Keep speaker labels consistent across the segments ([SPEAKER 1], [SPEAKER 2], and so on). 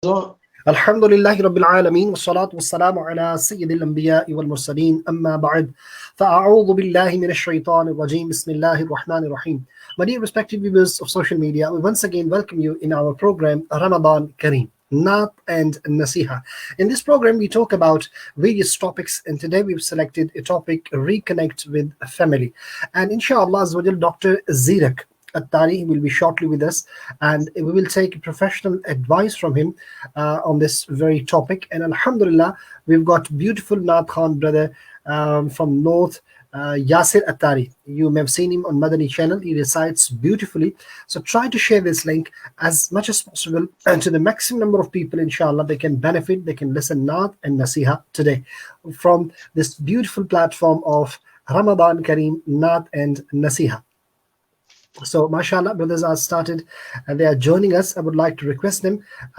[SPEAKER 1] الحمد لله رب العالمين والصلاة والسلام على سيد الأنبياء والمرسلين أما بعد فأعوذ بالله من الشيطان الرجيم بسم الله الرحمن الرحيم. My dear respected viewers of social media, we once again welcome you in our program Ramadan Kareem, Naat and Nasiha. In this program we talk about various topics, and today we've selected a topic, reconnect with family. And inshallah Azawajal, Dr. Zirak Attari will be shortly with us, and we will take professional advice from him on this very topic. And Alhamdulillah, we've got beautiful Naat Khan brother from North, Yasir Attari. You may have seen him on Madani channel. He recites beautifully. So try to share this link as much as possible and to the maximum number of people. Inshallah, they can benefit, they can listen Naat and Nasiha today from this beautiful platform of Ramadan Kareem, Naat and Nasiha. So mashallah, brothers are started and they are joining us. I would like to request them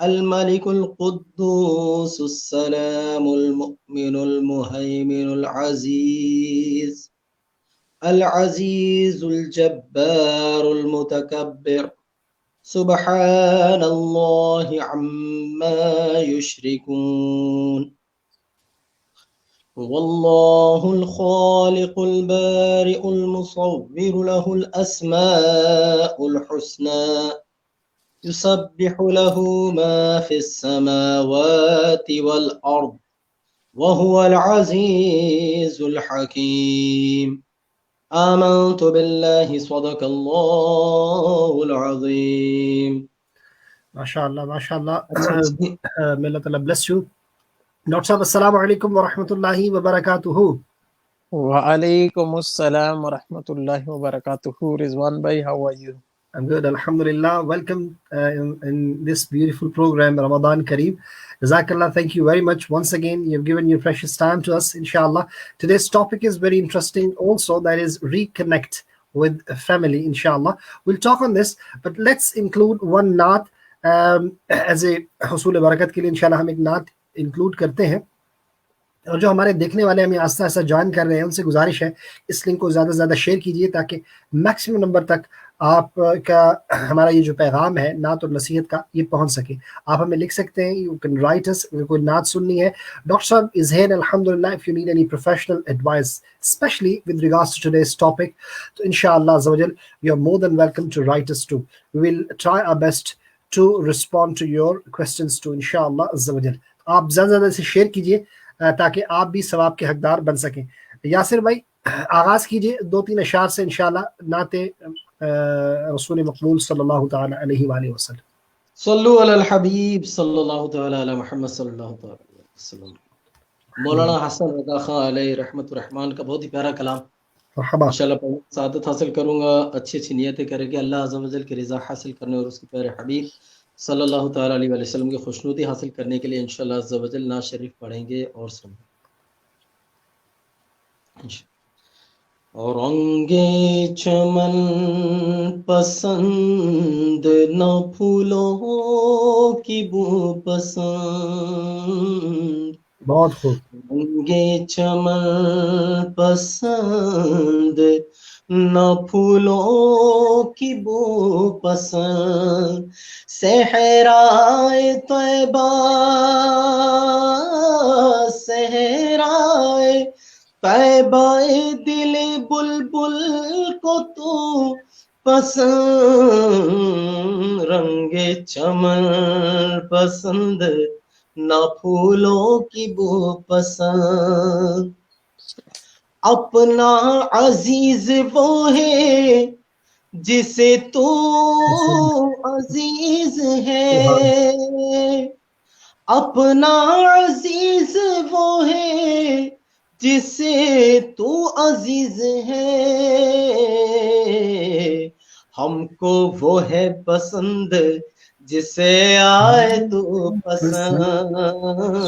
[SPEAKER 2] الملك القدوس السلام المؤمن المهيمن العزيز الجبار المتكبر سبحان الله عما يشركون. والله الخالق البارئ المصور له الأسماء الحسنى يسبح له ما في السماوات والأرض وهو العزيز الحكيم. آمنت بالله صدق الله العظيم.
[SPEAKER 1] MashaAllah, MashaAllah. May Allah Ta'ala bless you. Dr. Sahab, assalamu alaikum wa rahmatullahi wa barakatuhu.
[SPEAKER 3] Waalaikum assalam wa rahmatullahi wa barakatuhu. Rizwan bhai, how are you?
[SPEAKER 1] I'm good, alhamdulillah. Welcome in this beautiful program, Ramadan Kareem. Jazakallah, thank you very much. Once again, you've given your precious time to us, inshallah. Today's topic is very interesting also, that is reconnect with family, inshallah. We'll talk on this, but let's include one naat as a husul barakat ke liye, inshallah, hum ek naat include karte hain. اور جو ہمارے دیکھنے والے ہمیں آہستہ آہستہ join کر رہے ہیں ان سے گزارش ہے اس لنک کو زیادہ سے زیادہ شیئر کیجیے تاکہ میکسیمم نمبر تک آپ کا ہمارا یہ جو پیغام ہے نعت اور نصیحت کا یہ پہنچ سکے. آپ ہمیں لکھ سکتے ہیں, یو کین رائٹ اس. اگر کوئی نعت سننی ہے, ڈاکٹر صاحب از ہیئر الحمدللہ. If you need any professional advice especially with regards to today's topic, تو انشاءاللہ عز وجل you are more than welcome to write us too. We will try our best to respond to your questions too انشاءاللہ عز وجل. آپ زیادہ سے زیادہ سے شیئر کیجیے تاکہ آپ بھی ثواب کے حقدار بن سکیں. یاسر بھائی, آغاز کیجئے 2-3 اشعار سے انشاءاللہ نعت رسول مقبول صلی اللہ تعالی علیہ وآلہ وسلم.
[SPEAKER 2] صلو علی الحبیب صلی اللہ تعالی علی محمد صلی اللہ تعالی علیہ وسلم. مولانا حسن رضا خان علیہ رحمت الرحمن کا بہت ہی پیارا کلام.
[SPEAKER 1] مرحبا.
[SPEAKER 2] انشاءاللہ سعادت حاصل کروں گا, اچھی اچھی نیتیں کرے کہ اللہ عز و جل کی رضا حاصل کرنے اور اس کے پیارے حبیب صلی اللہ تعالی علیہ وسلم کی خوشنودی حاصل کرنے کے لیے انشاءاللہ عز و جل نعت شریف پڑھیں گے اور سنیں. رنگ چمن پسند نہ پھولوں کی بو پسند.
[SPEAKER 1] بہت خوب.
[SPEAKER 2] رنگ چمن پسند نہ پھولوں کی بو پسند. صحرائے طیبہ طیبہ دل بلبل کو تو پسند، رنگ چمن پسند، نہ پھولوں کی بو پسند. اپنا عزیز وہ ہے جسے تو عزیز ہے، اپنا عزیز وہ ہے جسے تو عزیز ہے، ہم کو وہ ہے پسند جسے آئے تو پسند،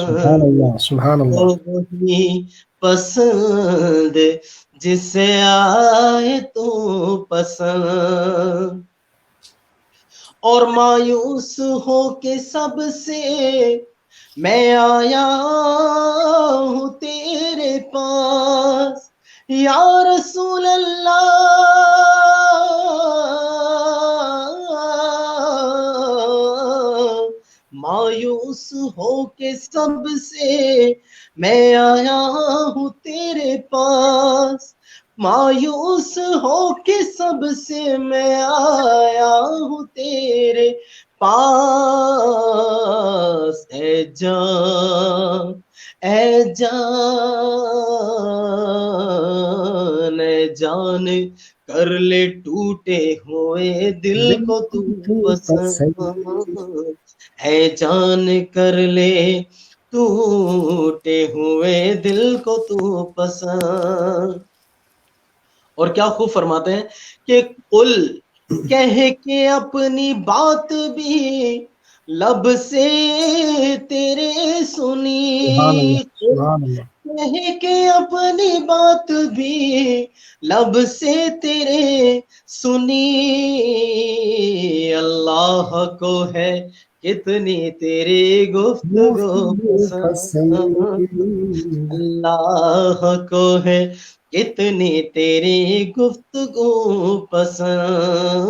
[SPEAKER 1] سبحان اللہ سبحان اللہ.
[SPEAKER 2] وہی پسند جسے آئے تو پسند. اور مایوس ہو کے سب سے میں آیا ہوں تیرے پاس، یا رسول اللہ مایوس ہو کے سب سے میں آیا ہوں تیرے پاس، مایوس ہو کے سب سے میں آیا ہوں تیرے پاس. اے جان اے جان اے جان کر لے ٹوٹے ہوئے دل کو تو پسند، اے جان کر لے ٹوٹے ہوئے دل کو تو پسند. اور کیا خوب فرماتے ہیں کہ قل کہہ کے اپنی بات بھی لب سے تیرے سنی،
[SPEAKER 1] سبحان اللہ.
[SPEAKER 2] کہہ کے اپنی بات بھی لب سے تیرے سنی، اللہ کو ہے کتنی تیری گفتگو پسند، اللہ کو ہے کتنی تیری گفتگو پسند،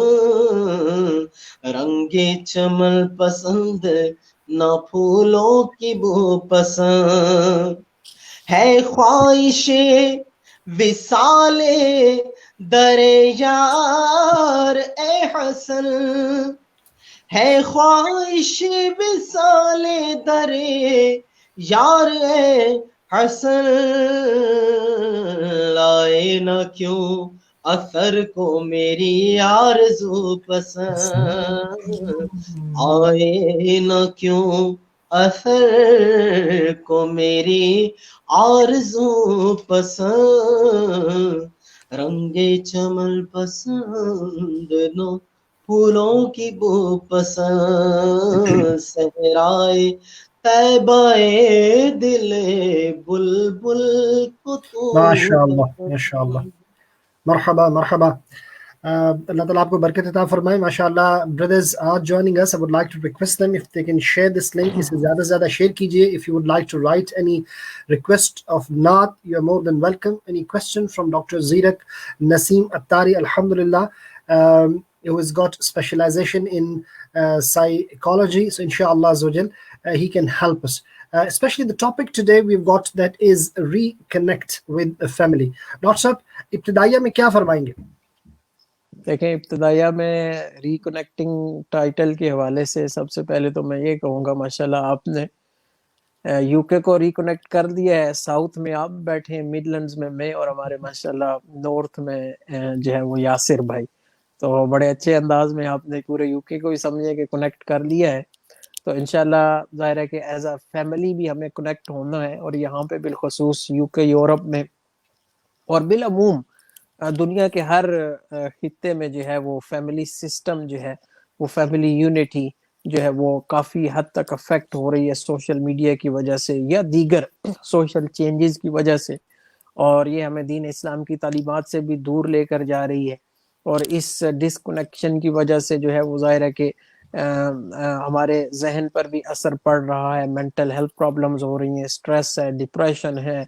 [SPEAKER 2] رنگ چمن پسند، نہ پھولوں کی بو پسند. ہے خواہش وصال در یار اے حسن، ہے خواہش وصال در یار اے حسن، لائے نہ کیوں اثر کو میری آرزو پسند، آئے نہ کیوں اثر کو میری آرزو پسند، رنگ چمن پسند، نو پھولوں کی بو پسند، صحرائے طیبہ دل بلبل کو تو
[SPEAKER 1] ماشاءاللہ ماشاءاللہ. مرحبا مرحبا. اللہ تعالیٰ آپ کو برکت عطا فرمائے. ماشاءاللہ brothers are joining us. I would like to request them if they can share this link. اسے زیادہ سے زیادہ شیئر کیجیے. If you would like to write any request of Naat, you are more than welcome. Any question from Dr. Zirak Naseem Attari, alhamdulillah, who has got specialization in psychology. So inshallah azawajal, he can help us. Especially the topic today we've got that is reconnect with a family. Dr. Sahab, ابتدائیہ میں کیا فرمائیں گے؟
[SPEAKER 3] دیکھیں ابتدائیہ میں ریکنیکٹنگ title کے حوالے سے سب سے پہلے تو میں یہ کہوں گا ماشاءاللہ آپ نے یو کے کو ریکنیکٹ کر دیا ہے. ساؤتھ میں آپ بیٹھے ہیں، مڈ لینڈز میں میں، اور ہمارے ماشاءاللہ نارتھ میں جو ہے وہ یاسر بھائی. تو بڑے اچھے انداز میں آپ نے پورے یو کے کو ہی سمجھے کہ کنیکٹ کر لیا ہے. تو انشاءاللہ ظاہر ہے کہ ایز اے فیملی بھی ہمیں کنیکٹ ہونا ہے، اور یہاں پہ بالخصوص یو کے یورپ میں اور بالعموم دنیا کے ہر خطے میں جو ہے وہ فیملی سسٹم جو ہے وہ فیملی یونٹی جو ہے وہ کافی حد تک افیکٹ ہو رہی ہے سوشل میڈیا کی وجہ سے یا دیگر سوشل چینجز کی وجہ سے، اور یہ ہمیں دین اسلام کی تعلیمات سے بھی دور لے کر جا رہی ہے. اور اس ڈسکنیکشن کی وجہ سے جو ہے وہ ظاہر ہے کہ ہمارے ذہن پر بھی اثر پڑ رہا ہے، مینٹل ہیلتھ پرابلمز ہو رہی ہیں، اسٹریس ہے، ڈپریشن ہے.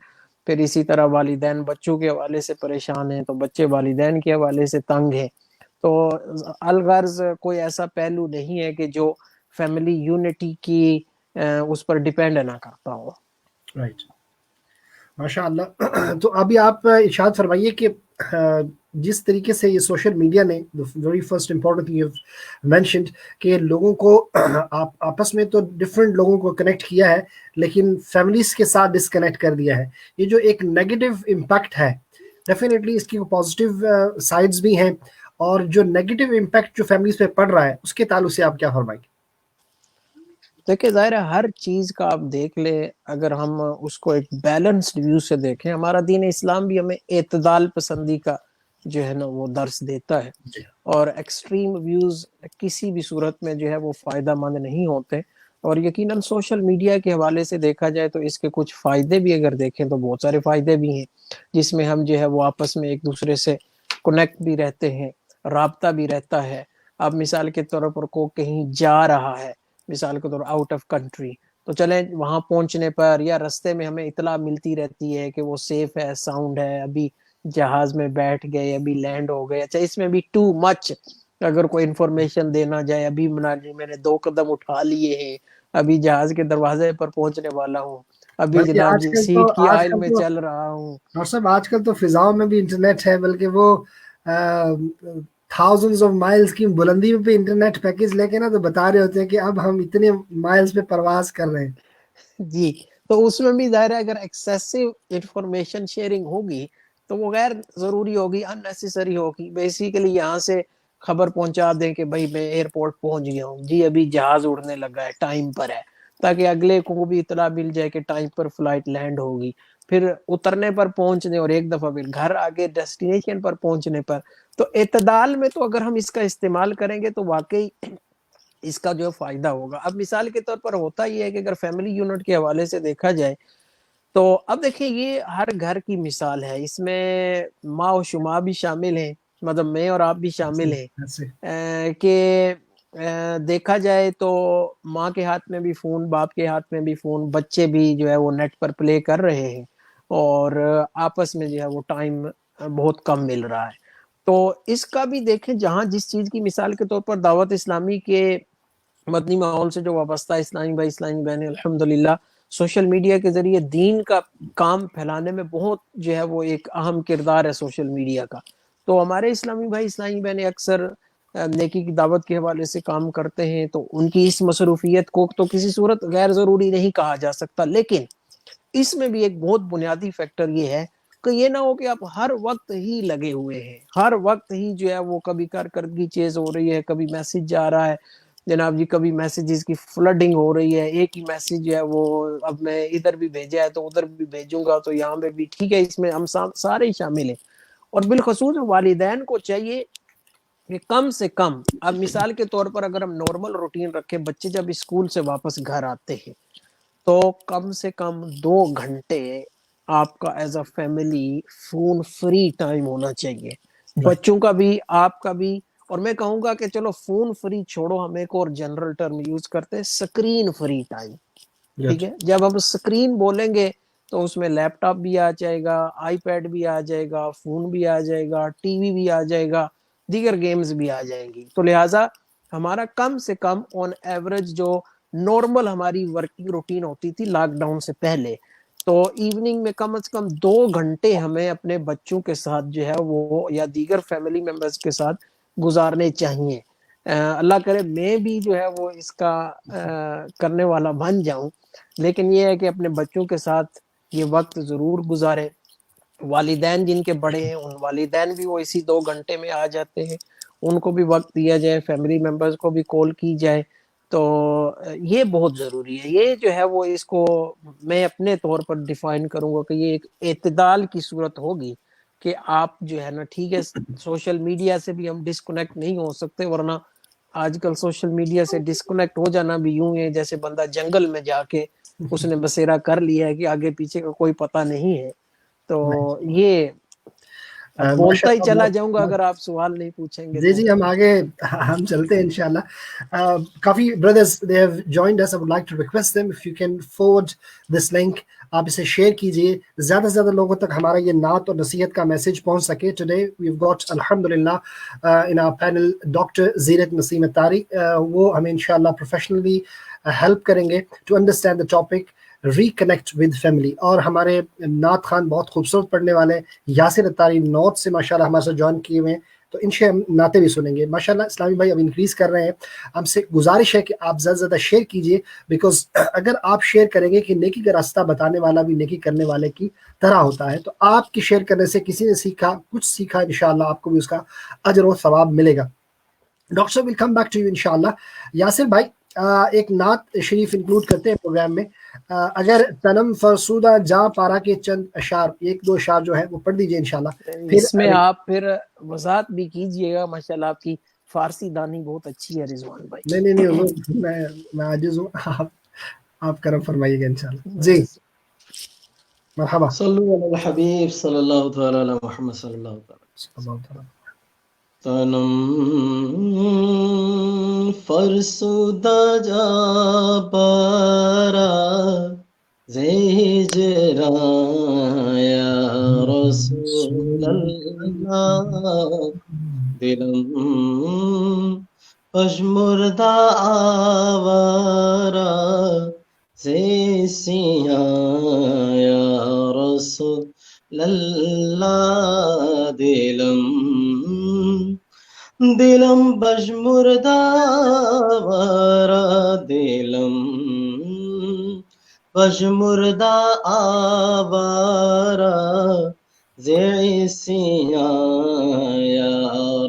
[SPEAKER 3] پھر اسی طرح والدین بچوں کے حوالے سے پریشان ہیں تو بچے والدین کے حوالے سے تنگ ہیں. تو الغرض کوئی ایسا پہلو نہیں ہے کہ جو فیملی یونٹی کی اس پر ڈیپینڈ نہ کرتا ہو.
[SPEAKER 1] رائٹ ماشاء اللہ. تو ابھی آپ ارشاد فرمائیے کہ جس طریقے سے یہ سوشل میڈیا نے very first important thing you mentioned کہ لوگوں کو آپس میں تو ڈفرینٹ لوگوں کو کنیکٹ کیا ہے لیکن فیملیز کے ساتھ ڈسکنیکٹ کر دیا ہے. یہ جو ایک نیگیٹو امپیکٹ ہے ڈیفینیٹلی اس کی پازیٹیو سائڈز بھی ہیں, اور جو نیگیٹو امپیکٹ جو فیملیز پہ پڑ رہا ہے اس کے تعلق سے آپ کیا فرمائیں گے؟
[SPEAKER 3] دیکھیں ظاہر ہے ہر چیز کا آپ دیکھ لیں, اگر ہم اس کو ایک بیلنسڈ ویو سے دیکھیں, ہمارا دین اسلام بھی ہمیں اعتدال پسندی کا جو ہے نا وہ درس دیتا ہے,
[SPEAKER 1] جی
[SPEAKER 3] اور ایکسٹریم ویوز کسی بھی صورت میں جو ہے وہ فائدہ مند نہیں ہوتے. اور یقیناً سوشل میڈیا کے حوالے سے دیکھا جائے تو اس کے کچھ فائدے بھی اگر دیکھیں تو بہت سارے فائدے بھی ہیں, جس میں ہم جو ہے وہ آپس میں ایک دوسرے سے کنیکٹ بھی رہتے ہیں, رابطہ بھی رہتا ہے. اب مثال کے طور پر کو کہیں جا رہا ہے, مثال کے طور آؤٹ آف کنٹری, تو چلیں وہاں پہنچنے پر یا رستے میں ہمیں اطلاع ملتی رہتی ہے کہ وہ سیف ہے, ساؤنڈ ہے, ابھی جہاز میں بیٹھ گئے, ابھی لینڈ ہو گئے. اچھا اس میں بھی ٹو مچ اگر کوئی انفارمیشن دینا جائے, ابھی میں نے 2 قدم اٹھا لیے ہیں, ابھی جہاز کے دروازے پر پہنچنے والا ہوں, ابھی
[SPEAKER 1] بلکہ
[SPEAKER 3] جناب
[SPEAKER 1] آج
[SPEAKER 3] جی
[SPEAKER 1] کل تو
[SPEAKER 3] سیٹ کی
[SPEAKER 1] آج
[SPEAKER 3] آئل
[SPEAKER 1] کل
[SPEAKER 3] میں
[SPEAKER 1] تو
[SPEAKER 3] چل رہا ہوں.
[SPEAKER 1] اور سب آج کل تو فضاؤں میں بھی انٹرنیٹ ہے, بلکہ وہ تھاؤزنڈز آف مائلز کی بلندی پہ انٹرنیٹ پیکج لے کے نا تو بتا رہے ہوتے ہیں کہ اب ہم اتنے مائلز پہ پرواز کر رہے ہیں.
[SPEAKER 3] جی, تو اس میں بھی ظاہر ہے اگر ایکسیسو انفارمیشن شیئرنگ ہوگی تو وہ غیر ضروری ہوگی, ان نیسیسری ہوگی. بیسیکلی یہاں سے خبر پہنچا دیں کہ بھائی میں ایئرپورٹ پہنچ گیا ہوں جی, ابھی جہاز اڑنے لگا ہے, ٹائم پر ہے, تاکہ اگلے کو بھی اطلاع مل جائے کہ ٹائم پر فلائٹ لینڈ ہوگی. پھر اترنے پر پہنچنے اور ایک دفعہ پھر گھر آگے ڈیسٹینیشن پر پہنچنے پر. تو اعتدال میں تو اگر ہم اس کا استعمال کریں گے تو واقعی اس کا جو فائدہ ہوگا. اب مثال کے طور پر ہوتا یہ ہے کہ اگر فیملی یونٹ کے حوالے سے دیکھا جائے تو اب دیکھیں یہ ہر گھر کی مثال ہے, اس میں ماں و شما بھی شامل ہیں, مطلب میں اور آپ بھی شامل ہیں کہ دیکھا جائے تو ماں کے ہاتھ میں بھی فون, باپ کے ہاتھ میں بھی فون, بچے بھی جو ہے وہ نیٹ پر پلے کر رہے ہیں, اور آپس میں جو ہے وہ ٹائم بہت کم مل رہا ہے. تو اس کا بھی دیکھیں جہاں جس چیز کی مثال کے طور پر دعوت اسلامی کے مدنی ماحول سے جو وابستہ اسلامی بھائی اسلامی بہنیں الحمدللہ سوشل میڈیا کے ذریعے دین کا کام پھیلانے میں بہت جو ہے وہ ایک اہم کردار ہے سوشل میڈیا کا. تو ہمارے اسلامی بھائی اسلامی بہنیں اکثر نیکی کی دعوت کے حوالے سے کام کرتے ہیں, تو ان کی اس مصروفیت کو تو کسی صورت غیر ضروری نہیں کہا جا سکتا, لیکن اس میں بھی ایک بہت بنیادی فیکٹر یہ ہے کہ یہ نہ ہو کہ آپ ہر وقت ہی لگے ہوئے ہیں, ہر وقت ہی جو ہے وہ کبھی کارکردگی چیز ہو رہی ہے, کبھی میسج جا رہا ہے جناب جی, کبھی میسیجز کی فلڈنگ ہو رہی ہے, ایک ہی میسج جو ہے وہ اب میں ادھر بھی بھیجا ہے تو ادھر بھی بھیجوں گا, تو یہاں پہ بھی ٹھیک ہے, اس میں ہم سارے ہی شامل ہیں. اور بالخصوص والدین کو چاہیے کہ کم سے کم, اب مثال کے طور پر اگر ہم نارمل روٹین رکھیں, بچے جب اسکول سے واپس گھر آتے ہیں تو کم سے کم 2 گھنٹے آپ کا as a family phone free time ہونا چاہیے, بچوں کا بھی آپ کا بھی. اور میں کہوں گا کہ چلو فون فری چھوڑو, ہم ایک اور جنرل ٹرم یوز کرتے ہیں, سکرین فری ٹائم. ٹھیک ہے, جب ہم سکرین بولیں گے تو اس میں لیپ ٹاپ بھی آ جائے گا, آئی پیڈ بھی آ جائے گا, فون بھی آ جائے گا, ٹی وی بھی آ جائے گا, دیگر گیمز بھی آ جائیں گی. تو لہٰذا ہمارا کم سے کم آن ایوریج جو نارمل ہماری ورکنگ روٹین ہوتی تھی لاک ڈاؤن سے پہلے, تو ایوننگ میں کم از کم 2 گھنٹے ہمیں اپنے بچوں کے ساتھ جو ہے وہ یا دیگر فیملی ممبرز کے ساتھ گزارنے چاہیے. اللہ کرے میں بھی جو ہے وہ اس کا کرنے والا بن جاؤں, لیکن یہ ہے کہ اپنے بچوں کے ساتھ یہ وقت ضرور گزارے. والدین جن کے بڑے ہیں ان والدین بھی وہ اسی 2 گھنٹے میں آ جاتے ہیں, ان کو بھی وقت دیا جائے, فیملی ممبرز کو بھی کال کی جائے. تو یہ بہت ضروری ہے. یہ جو ہے وہ اس کو میں اپنے طور پر ڈیفائن کروں گا کہ یہ ایک اعتدال کی صورت ہوگی کہ آپ جو ہے نا ٹھیک ہے سوشل میڈیا سے بھی ہم ڈسکنیکٹ نہیں ہو سکتے, ورنہ آج کل سوشل میڈیا سے ڈسکنیکٹ ہو جانا بھی یوں ہے جیسے بندہ جنگل میں جا کے اس نے بسیرا کر لیا ہے کہ آگے پیچھے کا کوئی پتہ نہیں ہے. تو یہ اب بولتا ہی چلا جاؤں گا اگر آپ سوال نہیں پوچھیں گے
[SPEAKER 1] جی
[SPEAKER 3] تو.
[SPEAKER 1] جی ہم آگے ہم چلتے ہیں انشاءاللہ. کافی brothers they have joined us. I would like to request them if you can forward this link, آپ اسے شیئر کیجئے زیادہ سے زیادہ لوگوں تک ہمارا یہ نعت اور نصیحت کا میسج پہنچ سکے. Today we've got alhamdulillah in our panel Dr. Zeerat Naseem Attari. وہ ہمیں انشاءاللہ پروفیشنلی ہیلپ کریں گے to understand the topic reconnect with family. اور ہمارے نعت خان بہت خوبصورت پڑھنے والے ہیں، یاسر اتاری نارتھ سے ماشاءاللہ ہمارے ساتھ جوائن کیے ہوئے ہیں، تو ان سے ہم نعتیں بھی سنیں گے ماشاءاللہ. اسلامی بھائی اب انکریز کر رہے ہیں، ہم سے گزارش ہے کہ آپ زیادہ سے زیادہ شیئر کیجیے، بیکاز اگر آپ شیئر کریں گے کہ نیکی کا راستہ بتانے والا بھی نیکی کرنے والے کی طرح ہوتا ہے، تو آپ کی شیئر کرنے سے کسی نے سیکھا، کچھ سیکھا، انشاءاللہ آپ کو بھی اس کا اجر و ثواب ملے گا. ڈاکٹر صاحب ول کم بیک ٹو یو انشاءاللہ. یاسر بھائی ایک نعت شریف انکلوڈ کرتے ہیں پروگرام میں، اگر تنم فرسودہ جا پارا کے چند اشعار، ایک دو اشعار جو ہے وہ پڑھ دیجیے انشاءاللہ.
[SPEAKER 3] اس میں آپ پھر وضاحت بھی کیجئے گا، ماشاءاللہ آپ کی فارسی دانی بہت اچھی ہے رضوان بھائی.
[SPEAKER 1] نہیں حضور، میں عاجز ہوں، آپ کرم فرمائیے گا انشاءاللہ. جی مرحبا.
[SPEAKER 2] صلو علی الحبیب صلی اللہ تعالی علی محمد صلی اللہ تعالی. تنم فرسودہ جا پارا زیجرا یا رسول اللہ، دلم پشمردہ آوارا زیسیاں یا رسول اللہ، دلم بشمردہ آوارا، دلم بشمردہ آوارا زیسیاں یا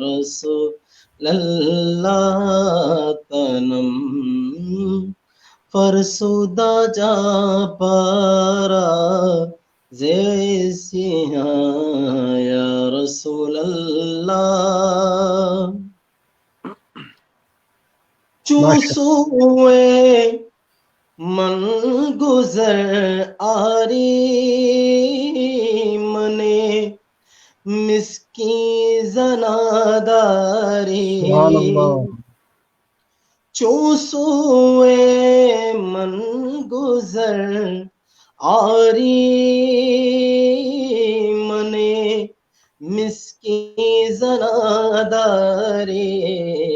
[SPEAKER 2] رسول اللہ، تنم فرسودہ جا پارا زیسیاں یا رسول اللہ، چوسوئے من گزر آری منے مسکی زناداری،
[SPEAKER 1] سبحان اللہ.
[SPEAKER 2] چوسوئے من گزر آری منے مسکی زناداری،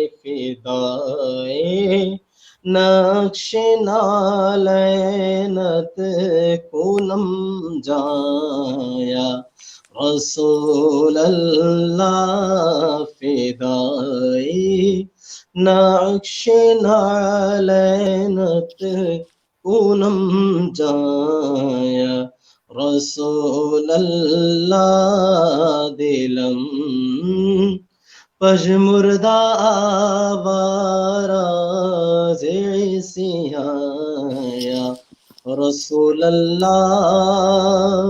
[SPEAKER 2] فدائے نقش نالینت کنم جایا رسول اللہ، فدائے نقش نالینت کنم جایا رسول اللہ، دلم پشمردہ آوارا زیسیاں یا رسول اللہ،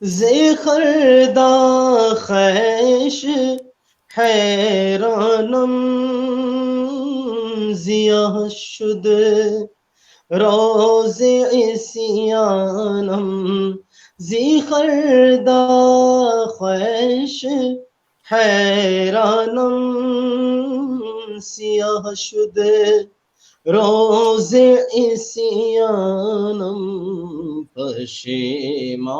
[SPEAKER 2] زیخردہ خیش حیرانم زیاہ شد روز عصیانم، زیخردہ خیش حیرانم سیاہ شد روز عصیانم، پشیمانم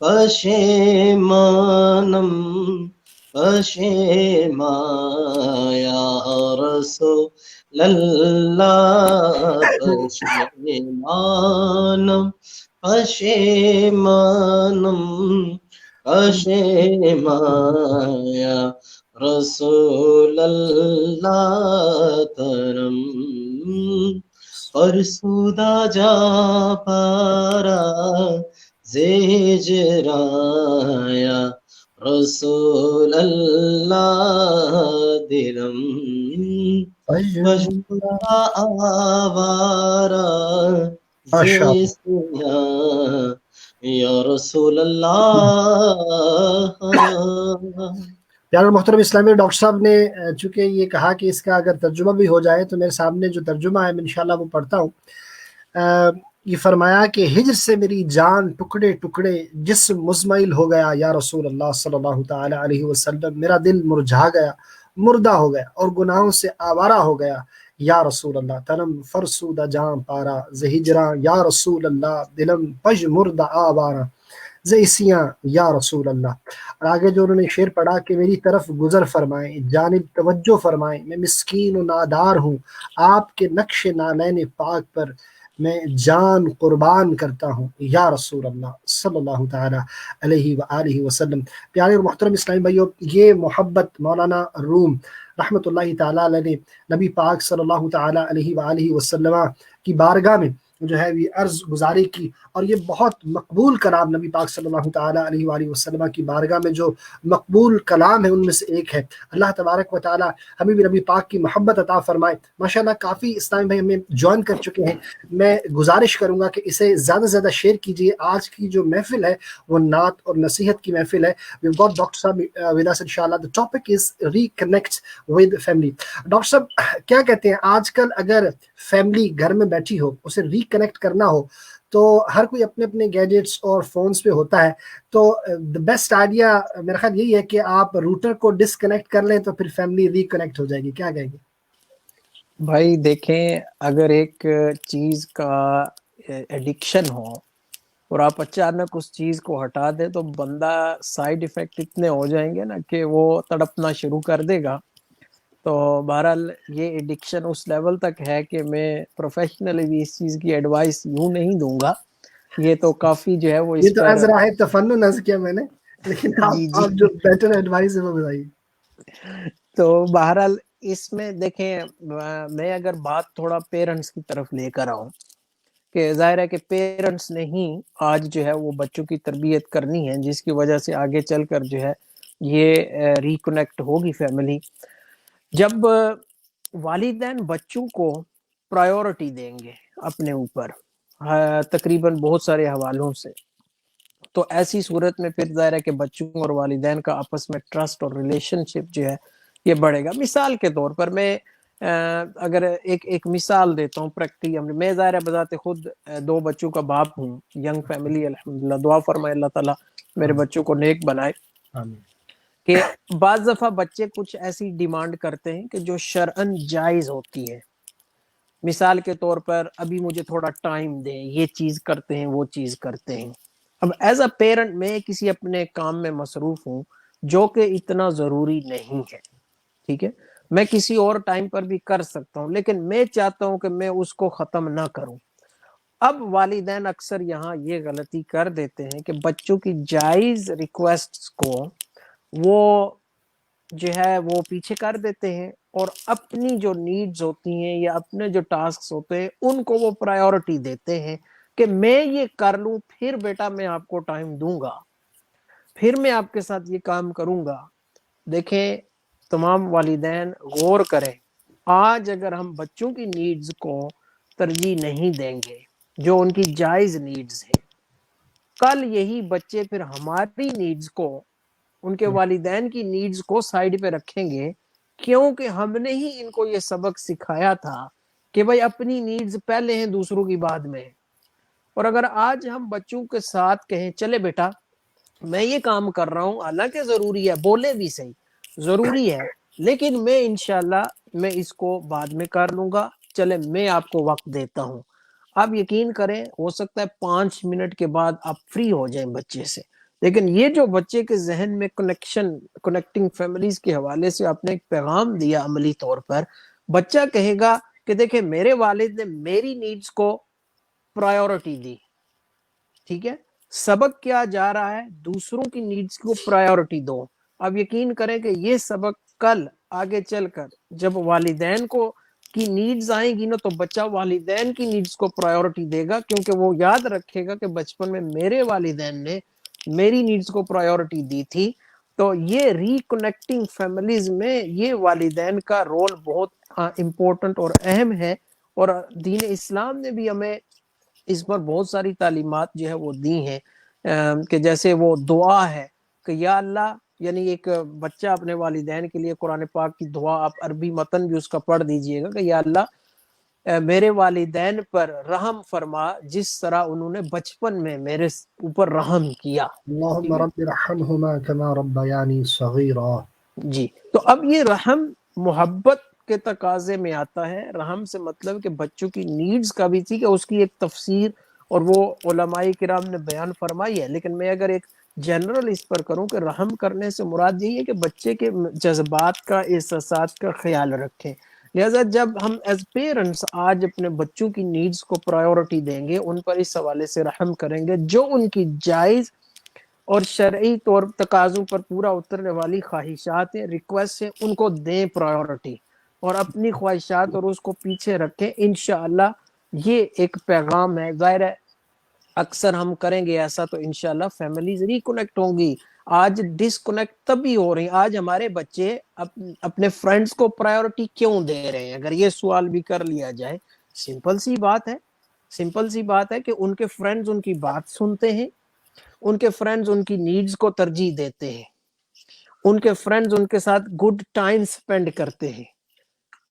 [SPEAKER 2] پشیمانم پشیمان یا رسول اللہ، پشیمانم پشیمانم پشیمان یا رسول اللہ، تنم فرسودہ جا پارا زیجرا یا رسول اللہ، دلم بشمردہ آوارا زیسیاں یا رسول اللہ.
[SPEAKER 1] پیارے اور محترم اسلامی ڈاکٹر صاحب نے چونکہ یہ کہا کہ اس کا اگر ترجمہ بھی ہو جائے تو میرے سامنے جو ترجمہ ہے میں انشاءاللہ وہ پڑھتا ہوں. یہ فرمایا کہ ہجر سے میری جان ٹکڑے ٹکڑے جسم مزمعل ہو گیا یا رسول اللہ صلی اللہ تعالی علیہ وسلم، میرا دل مرجھا گیا مردہ ہو گیا اور گناہوں سے آوارہ ہو گیا یا رسول اللہ، تنم فرسودہ جان پارا زہجراں یا رسول اللہ، دلم پج مردہ آوارہ زیسیاں یا رسول اللہ. اور آگے جو انہوں نے شعر پڑھا کہ میری طرف گزر فرمائیں، جانب توجہ فرمائیں، میں مسکین و نادار ہوں، آپ کے نقش نالین پاک پر میں جان قربان کرتا ہوں یا رسول اللہ صلی اللہ تعالی علیہ وآلہ وسلم. پیارے اور محترم اسلامی بھائیوں، یہ محبت مولانا روم رحمۃ اللہ تعالی علیہ نے نبی پاک صلی اللہ تعالی علیہ وآلہ وسلم کی بارگاہ میں جو ہے یہ عرض گزاری کی، اور یہ بہت مقبول کلام نبی پاک صلی اللہ تعالی علیہ وآلہ وسلم کی بارگاہ میں جو مقبول کلام ہے ان میں سے ایک ہے. اللہ تبارک و تعالی ہمیں بھی نبی پاک کی محبت عطا فرمائے. ماشاءاللہ کافی اسلامی بھائی ہمیں جوائن کر چکے ہیں. میں گزارش کروں گا کہ اسے زیادہ سے زیادہ شیئر کیجیے. آج کی جو محفل ہے وہ نعت اور نصیحت کی محفل ہے. We've got ڈاکٹر صاحب with us inshallah. The topic is reconnect with family. Doctor صاحب کیا کہتے ہیں، آج کل اگر فیملی گھر میں بیٹھی ہو، اسے ریکنیکٹ کرنا ہو تو ہر کوئی اپنے اپنے گیجٹس اور فونز پہ ہوتا ہے، تو دا بیسٹ آئیڈیا میرا خیال یہی ہے کہ آپ روٹر کو ڈسکنیکٹ کر لیں تو پھر فیملی ریکنیکٹ ہو جائے گی. کیا کہیں گے؟
[SPEAKER 3] بھائی دیکھیں، اگر ایک چیز کا ایڈکشن ہو اور آپ اچانک اس چیز کو ہٹا دیں تو بندہ سائیڈ ایفیکٹ اتنے ہو جائیں گے نا کہ وہ تڑپنا شروع کر دے گا. تو بہرحال یہ ایڈکشن اس لیول تک ہے کہ میں پروفیشنلی بھی اس چیز کی ایڈوائس یوں نہیں دوں گا. یہ تو کافی جو ہے وہ
[SPEAKER 1] یہ
[SPEAKER 3] اس
[SPEAKER 1] تو
[SPEAKER 3] پر
[SPEAKER 1] از راہ تفنن عرض کیا میں نے، لیکن
[SPEAKER 3] جی
[SPEAKER 1] آپ جو بیٹر ایڈوائس ہے وہ بتائیے.
[SPEAKER 3] تو بہرحال اس میں دیکھیں، میں اگر بات تھوڑا پیرنٹس کی طرف لے کر آؤں کہ ظاہر ہے کہ پیرنٹس نے ہی آج جو ہے وہ بچوں کی تربیت کرنی ہے، جس کی وجہ سے آگے چل کر جو ہے یہ ریکنیکٹ ہوگی فیملی. جب والدین بچوں کو پرائیورٹی دیں گے اپنے اوپر تقریباً بہت سارے حوالوں سے، تو ایسی صورت میں پھر ظاہر ہے کہ بچوں اور والدین کا آپس میں ٹرسٹ اور ریلیشن شپ جو ہے یہ بڑھے گا. مثال کے طور پر میں اگر ایک مثال دیتا ہوں پریکٹیکلی، میں ظاہر ہے بذات خود 2 بچوں کا باپ ہوں، ینگ فیملی الحمدللہ. دعا فرمائے اللہ تعالیٰ میرے بچوں کو نیک بنائے. کہ بعض دفعہ بچے کچھ ایسی ڈیمانڈ کرتے ہیں کہ جو شرعن جائز ہوتی ہے. مثال کے طور پر ابھی مجھے تھوڑا ٹائم دیں، یہ چیز کرتے ہیں وہ چیز کرتے ہیں. اب ایز اے پیرنٹ میں کسی اپنے کام میں مصروف ہوں جو کہ اتنا ضروری نہیں ہے، ٹھیک ہے، میں کسی اور ٹائم پر بھی کر سکتا ہوں، لیکن میں چاہتا ہوں کہ میں اس کو ختم نہ کروں. اب والدین اکثر یہاں یہ غلطی کر دیتے ہیں کہ بچوں کی جائز ریکویسٹس کو وہ جو ہے وہ پیچھے کر دیتے ہیں اور اپنی جو نیڈز ہوتی ہیں یا اپنے جو ٹاسکس ہوتے ہیں ان کو وہ پرائیورٹی دیتے ہیں کہ میں یہ کر لوں، پھر بیٹا میں آپ کو ٹائم دوں گا، پھر میں آپ کے ساتھ یہ کام کروں گا. دیکھیں تمام والدین غور کریں، آج اگر ہم بچوں کی نیڈز کو ترجیح نہیں دیں گے جو ان کی جائز نیڈز ہیں، کل یہی بچے پھر ہماری نیڈز کو، ان کے والدین کی نیڈز کو سائیڈ پہ رکھیں گے، کیونکہ ہم نے ہی ان کو یہ سبق سکھایا تھا کہ بھائی اپنی نیڈز پہلے ہیں دوسروں کی بعد میں. اور اگر آج ہم بچوں کے ساتھ کہیں چلے بیٹا میں یہ کام کر رہا ہوں، حالانکہ ضروری ہے، بولے بھی صحیح ضروری ہے، لیکن میں انشاءاللہ میں اس کو بعد میں کر لوں گا، چلے میں آپ کو وقت دیتا ہوں. آپ یقین کریں ہو سکتا ہے 5 منٹ کے بعد آپ فری ہو جائیں بچے سے، لیکن یہ جو بچے کے ذہن میں کنیکٹنگ فیملیز کے حوالے سے آپ نے ایک پیغام دیا عملی طور پر، بچہ کہے گا کہ دیکھیں میرے والد نے میری نیڈز کو پرائیورٹی دی، ٹھیک ہے، سبق کیا جا رہا ہے دوسروں کی نیڈز کو پرائیورٹی دو. اب یقین کریں کہ یہ سبق کل آگے چل کر جب والدین کو کی نیڈز آئیں گی نا تو بچہ والدین کی نیڈز کو پرائیورٹی دے گا، کیونکہ وہ یاد رکھے گا کہ بچپن میں میرے والدین نے میری نیڈز کو پرائیورٹی دی تھی. تو یہ ریکنیکٹنگ فیملیز میں یہ والدین کا رول بہت امپورٹنٹ اور اہم ہے، اور دین اسلام نے بھی ہمیں اس پر بہت ساری تعلیمات جو ہے وہ دی ہیں کہ جیسے وہ دعا ہے کہ یا اللہ، یعنی ایک بچہ اپنے والدین کے لیے قرآن پاک کی دعا، آپ عربی متن بھی اس کا پڑھ دیجئے گا کہ یا اللہ میرے والدین پر رحم فرما جس طرح انہوں نے بچپن میں میرے اوپر رحم کیا.
[SPEAKER 1] اللہم رب رحمہما کما ربیانی صغیرا.
[SPEAKER 3] جی، تو اب یہ رحم محبت کے تقاضے میں آتا ہے. رحم سے مطلب کہ بچوں کی نیڈز کا بھی تھی کہ اس کی ایک تفسیر اور وہ علماء کرام نے بیان فرمائی ہے. لیکن میں اگر ایک جنرل اس پر کروں کہ رحم کرنے سے مراد یہی ہے کہ بچے کے جذبات کا احساسات کا خیال رکھیں. لہٰذا جب ہم ایز پیرنٹس آج اپنے بچوں کی نیڈز کو پرائیورٹی دیں گے, ان پر اس حوالے سے رحم کریں گے, جو ان کی جائز اور شرعی طور تقاضوں پر پورا اترنے والی خواہشات ہیں, ریکویسٹ ہیں, ان کو دیں پرائیورٹی, اور اپنی خواہشات اور اس کو پیچھے رکھیں. انشاءاللہ یہ ایک پیغام ہے. ظاہر ہے اکثر ہم کریں گے ایسا تو انشاءاللہ فیملیز ریکنیکٹ ہوں گی. آج ڈسکنیکٹ تبھی ہو رہی. آج ہمارے بچے اپنے فرینڈز کو پرائیورٹی کیوں دے رہے ہیں؟ اگر یہ سوال بھی کر لیا جائے, سمپل سی بات ہے کہ ان کے فرینڈز ان کی بات سنتے ہیں, ان کے فرینڈز ان کی نیڈز کو ترجیح دیتے ہیں, ان کے فرینڈز ان کے ساتھ گڈ ٹائم سپینڈ کرتے ہیں.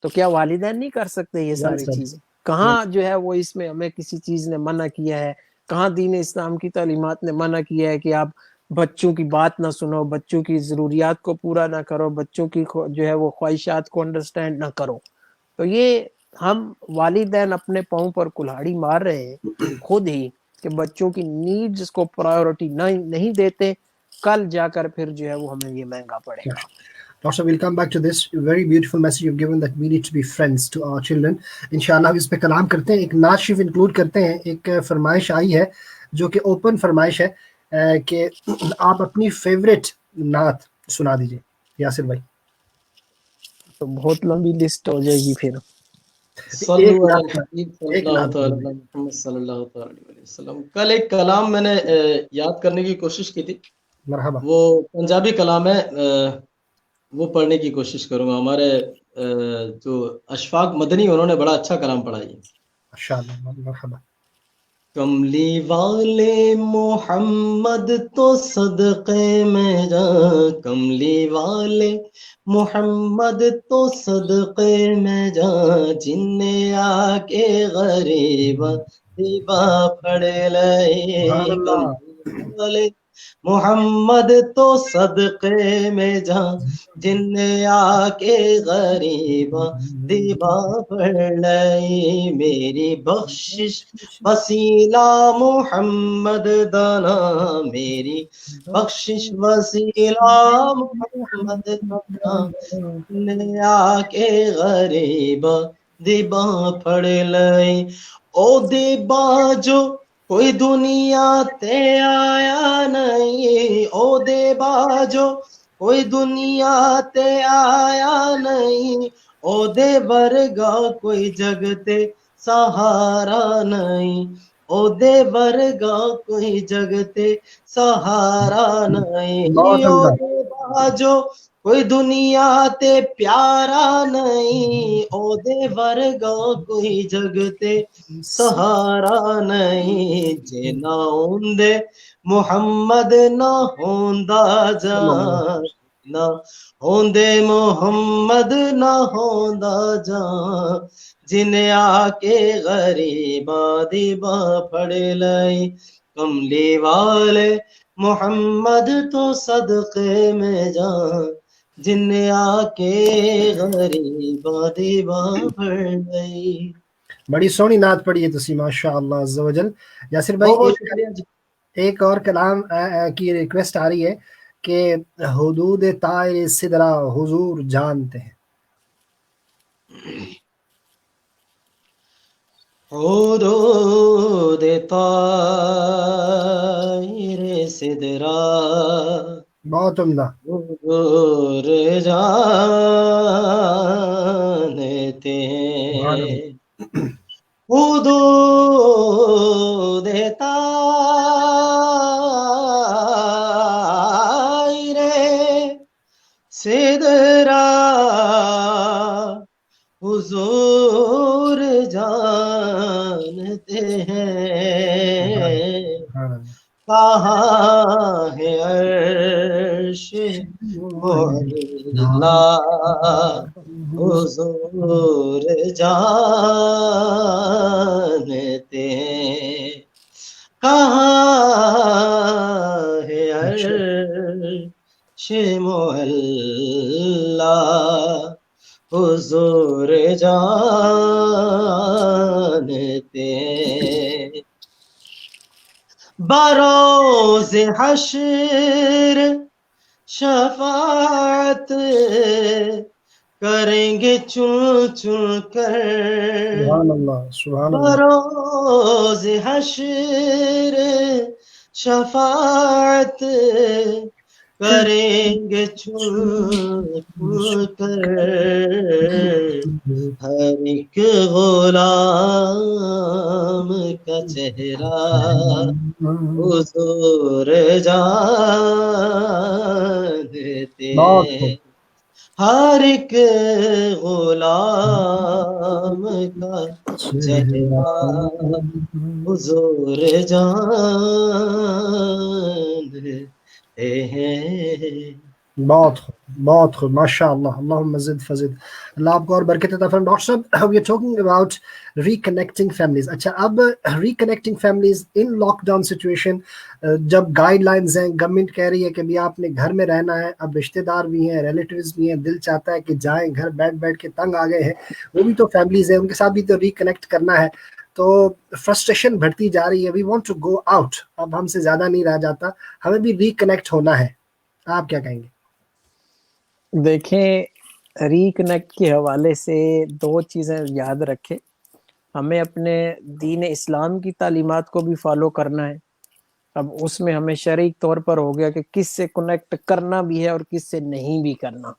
[SPEAKER 3] تو کیا والدین نہیں کر سکتے یہ ساری چیزیں؟ کہاں جو ہے وہ اس میں ہمیں کسی چیز نے منع کیا ہے؟ کہاں دین اسلام کی تعلیمات نے منع کیا ہے کہ آپ بچوں کی بات نہ سنو, بچوں کی ضروریات کو پورا نہ کرو, بچوں کی جو ہے وہ خواہشات کو انڈرسٹینڈ نہ کرو؟ تو یہ ہم والدین اپنے پاؤں پر کلہاڑی مار رہے ہیں خود ہی کہ بچوں کی نیڈز کو پرائیورٹی نہیں دیتے. کل جا کر پھر جو ہے وہ ہمیں یہ مہنگا پڑے گا.
[SPEAKER 1] Doctor, we'll come back to this very beautiful message you've given that we need to be friends to our children. Inshallah اس پہ کلام کرتے ہیں. ایک نعت شریف انکلوڈ کرتے ہیں. ایک فرمائش آئی ہے جو کہ اوپن فرمائش ہے کہ آپ اپنی فیوریٹ نعت سنا دیجیے یاسر بھائی.
[SPEAKER 3] تو بہت لمبی لسٹ ہو جائے گی پھر.
[SPEAKER 2] صلو علی الحبیب صلی اللہ تعالی علی محمد صلی اللہ تعالی علیہ وسلم. کل ایک کلام میں نے یاد کرنے کی کوشش کی تھی,
[SPEAKER 1] مرحبا.
[SPEAKER 2] وہ پنجابی کلام ہے, وہ پڑھنے کی کوشش کروں گا. ہمارے جو اشفاق مدنی انہوں نے بڑا اچھا کلام پڑھا ہے.
[SPEAKER 1] ماشاءاللہ, مرحبا.
[SPEAKER 2] کملی والے محمد تو صدقے میں جا, کملی والے محمد تو صدقے میں جا, جن نے آ کے غریب دیبا پڑ لے. کملی والے محمد تو صدقے میں جا, جن نے آ کے غریب دیبا پڑھ لئی. میری بخشش وسیلہ محمد دانا, میری بخشش وسیلہ محمد دانا, جن نے آ کے غریب دیبا پڑھ لئی. او دیبا جو کوئی دنیا تے آیا نہیں, او دیبا جو کوئی دنیا تے آیا نہیں, او دے ورگا کوئی جگ تے سہارا نہیں, او دے ورگا کوئی جگ تے سہارا نہیں. او دیبا جو کوئی دنیا تے پیارا نہیں, او دے ورگا کوئی جگ تے سہارا نہیں. جے نہ ہوندے محمد نہ ہوندا جان, نہ ہوندے محمد نہ ہوندا جان, جن آ کے غریباں دی باں پھڑ لئی. کملی والے محمد تو صدقے میں جان, جن آ کے غریباں دی باں پھڑ لئی.
[SPEAKER 1] بڑی سونی نعت پڑھی ہے تسی, ماشاء اللہ عز و جل. یاسر بھائی ایک اور کلام کی ریکویسٹ آ رہی ہے کہ حدود طائر سدرا حضور جانتے ہیں.
[SPEAKER 2] حدود طائر سدرا
[SPEAKER 1] بہت عمدہ.
[SPEAKER 2] حضور جانتے ہیں. حدود طائر سدرا حضور جانتے ہیں. کہاں ہے عرش معلا حضور جانتے ہیں. کہاں ہے عرش معلا حضور جانتے ہیں. بروز حشر شفاعت کریں گے چن چن کر
[SPEAKER 1] سبحان اللہ سبحان اللہ
[SPEAKER 2] بروز حشر شفاعت کریں گے چن چن کر ہر ایک غلام کا چہرہ حضور جانتے
[SPEAKER 1] بہت
[SPEAKER 2] ہیں ہر ایک غلام کا چہرہ حضور جانتے ہیں
[SPEAKER 1] بہت خوب ماشاء اللہ اللہم زد فزد اللہ آپ کو اور برکت عطا فرمائے ڈاکٹر صاحب we are talking about reconnecting families اچھا اب reconnecting families in lockdown situation جب گائیڈ لائنز ہیں گورنمنٹ کہہ رہی ہے کہ بھی آپ نے گھر میں رہنا ہے اب رشتہ دار بھی ہیں ریلیٹیوز بھی ہیں دل چاہتا ہے کہ جائیں گھر بیٹھ کے تنگ آ گئے ہیں وہ بھی تو فیملیز ہیں ان کے ساتھ بھی تو ریکنیکٹ کرنا ہے تو فرسٹریشن بڑھتی جا رہی ہے we want to go out اب ہم سے زیادہ نہیں رہ جاتا ہمیں بھی ریکنیکٹ ہونا ہے آپ کیا کہیں گے
[SPEAKER 3] دیکھیں ریکنیکٹ کے حوالے سے دو چیزیں یاد رکھیں ہمیں اپنے دین اسلام کی تعلیمات کو بھی فالو کرنا ہے اب اس میں ہمیں شرعی طور پر ہو گیا کہ کس سے کنیکٹ کرنا بھی ہے اور کس سے نہیں بھی کرنا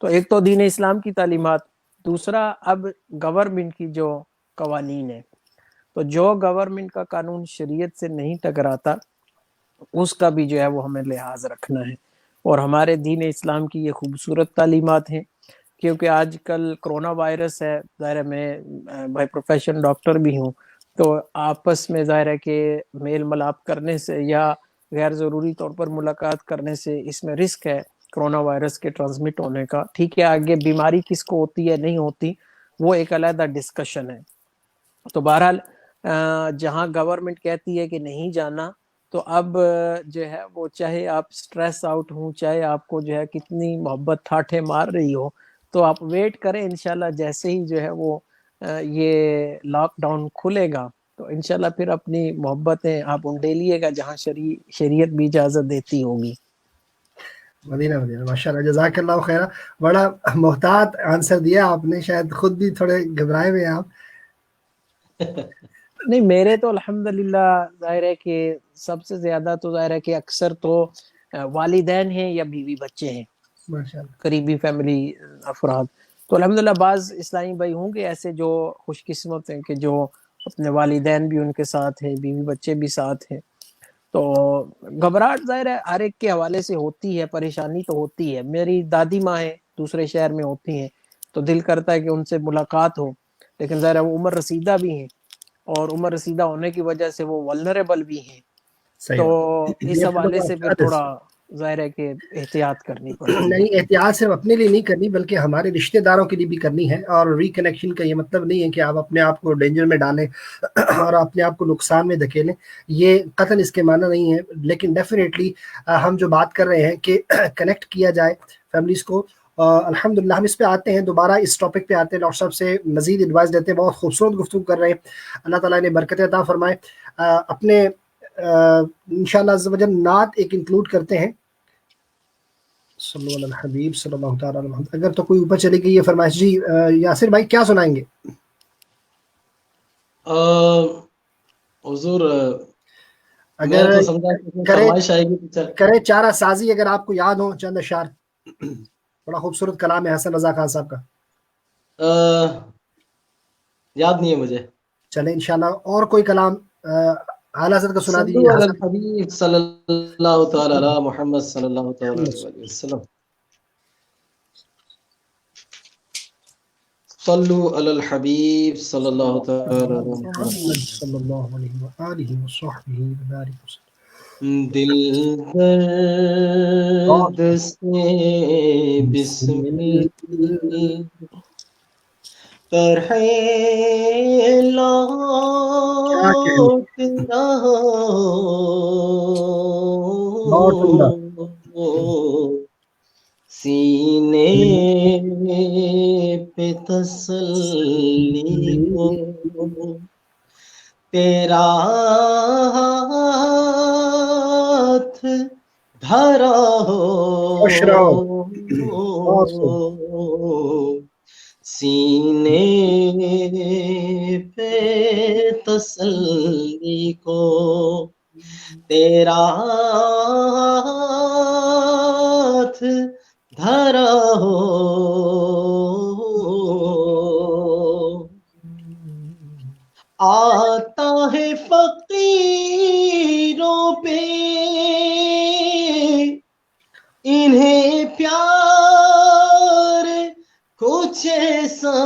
[SPEAKER 3] تو ایک تو دین اسلام کی تعلیمات دوسرا اب گورنمنٹ کی جو قوانین ہے تو جو گورنمنٹ کا قانون شریعت سے نہیں ٹکراتا اس کا بھی جو ہے وہ ہمیں لحاظ رکھنا ہے اور ہمارے دین اسلام کی یہ خوبصورت تعلیمات ہیں کیونکہ آج کل کرونا وائرس ہے ظاہر ہے میں بائی پروفیشن ڈاکٹر بھی ہوں تو آپس میں ظاہر ہے کہ میل ملاپ کرنے سے یا غیر ضروری طور پر ملاقات کرنے سے اس میں رسک ہے کرونا وائرس کے ٹرانسمٹ ہونے کا ٹھیک ہے آگے بیماری کس کو ہوتی ہے نہیں ہوتی وہ ایک علیحدہ ڈسکشن ہے تو بہرحال جہاں گورنمنٹ کہتی ہے کہ نہیں جانا تو اب جو ہے وہ چاہے آپ سٹریس آؤٹ ہوں چاہے آپ کو جو ہے کتنی محبت ٹھاٹھے مار رہی ہو تو آپ ویٹ کریں انشاءاللہ جیسے ہی جو ہے وہ یہ لاک ڈاؤن کھلے گا تو انشاءاللہ پھر اپنی محبتیں آپ انڈیلیے گا جہاں شریعت بھی اجازت دیتی ہوگی
[SPEAKER 1] مدینہ ماشاءاللہ جزاک اللہ خیر بڑا محتاط آنسر دیا آپ نے شاید خود بھی تھوڑے گھبرائے ہوئے آپ
[SPEAKER 3] نہیں میرے تو الحمدللہ ظاہر ہے کہ سب سے زیادہ تو ظاہر ہے کہ اکثر تو والدین ہیں یا بیوی بچے ہیں
[SPEAKER 1] ماشاءاللہ
[SPEAKER 3] قریبی فیملی افراد تو الحمدللہ بعض اسلامی بھائی ہوں گے ایسے جو خوش قسمت ہیں کہ جو اپنے والدین بھی ان کے ساتھ ہیں بیوی بچے بھی ساتھ ہیں تو گھبراہٹ ظاہر ہے ہر ایک کے حوالے سے ہوتی ہے پریشانی تو ہوتی ہے میری دادی ماں ہیں دوسرے شہر میں ہوتی ہیں تو دل کرتا ہے کہ ان سے ملاقات ہو لیکن ظاہر ہے وہ عمر رسیدہ بھی ہیں اور عمر رسیدہ ہونے کی وجہ سے وہ ولنریبل بھی ہیں
[SPEAKER 1] صحیح
[SPEAKER 3] تو
[SPEAKER 1] بات
[SPEAKER 3] اس حوالے سے پھر تھوڑا ظاہر ہے کہ احتیاط کرنی پڑتی ہے
[SPEAKER 1] نہیں احتیاط صرف اپنے لیے نہیں کرنی بلکہ ہمارے رشتہ داروں کے لیے بھی کرنی ہے اور ریکنیکشن کا یہ مطلب نہیں ہے کہ آپ اپنے آپ کو ڈینجر میں ڈالیں اور اپنے آپ کو نقصان میں دھکیلیں یہ قطعاً اس کے معنی نہیں ہے لیکن ڈیفینیٹلی ہم جو بات کر رہے ہیں کہ کنیکٹ کیا جائے فیملیز کو الحمدللہ ہم اس پہ آتے ہیں دوبارہ اس ٹاپک پہ آتے ہیں ڈاکٹر صاحب سے مزید ایڈوائس دیتے ہیں بہت خوبصورت گفتگو کر رہے ہیں اللہ تعالیٰ نے برکت عطا فرمائے اپنے انشاءاللہ عز و جل نعت ایک انکلوڈ کرتے ہیں صلی اللہ علیہ حبیب صلی اللہ تعالیٰ علیہ محمد اگر تو کوئی اوپر چلی گئی ہے فرمائش جی یاسر بھائی کیا سنائیں گے
[SPEAKER 2] حضور
[SPEAKER 1] اگر
[SPEAKER 2] میں تو سمجھا کہ فرمائش آئے گی تو چل
[SPEAKER 1] کرے چارہ سازی اگر آپ کو یاد ہو چند اشعار بڑا خوبصورت کلام ہے حسن رضا خان صاحب کا
[SPEAKER 2] یاد نہیں ہے مجھے
[SPEAKER 1] چلے انشاءاللہ اور کوئی کلام اعلیٰ حضرت کا سنا
[SPEAKER 2] صلو
[SPEAKER 1] دیجیے
[SPEAKER 2] علی
[SPEAKER 1] حسن
[SPEAKER 2] الحبیب صلی اللہ تعالی علی محمد صلی اللہ تعالی علیہ وسلم صلو علی الحبیب صلی اللہ تعالی علیہ
[SPEAKER 1] محمد صلی اللہ علیہ وآلہ وصحبہ وبارک وسلم
[SPEAKER 2] دل درد سے بسم طرح لوٹ
[SPEAKER 1] بہت عمدہ
[SPEAKER 2] سینے پہ تسلی ہو تیرا ہاتھ دھرا
[SPEAKER 1] خوش رہو.
[SPEAKER 2] ہو سینے پہ تسلی کو، تیرا ہاتھ دھرا ہو آتا ہے فقیروں پہ انہیں پیار کچھ ایسا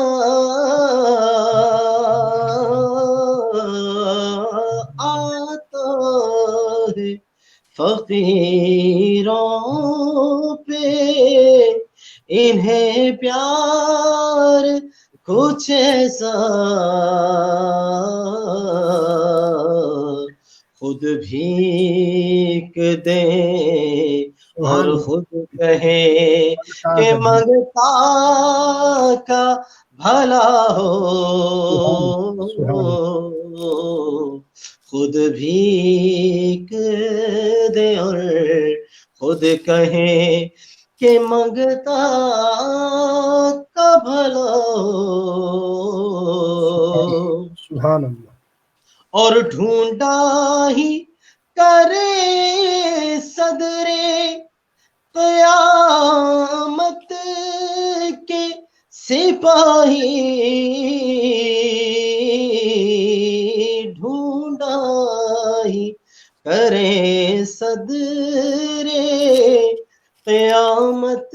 [SPEAKER 2] آتا ہے فقیروں پہ انہیں پیار کچھ ایسا خود بھیک دے اور خود کہے کہ منگتا کا بھلا ہو، خود بھیک دے اور خود کہے کہ منگتا کا بھلا ہو،
[SPEAKER 1] سبحان اللہ.
[SPEAKER 2] اور ڈھونڈا ہی کرے صدرے قیامت کے سپاہی، ڈھونڈا ہی کرے صدرے قیامت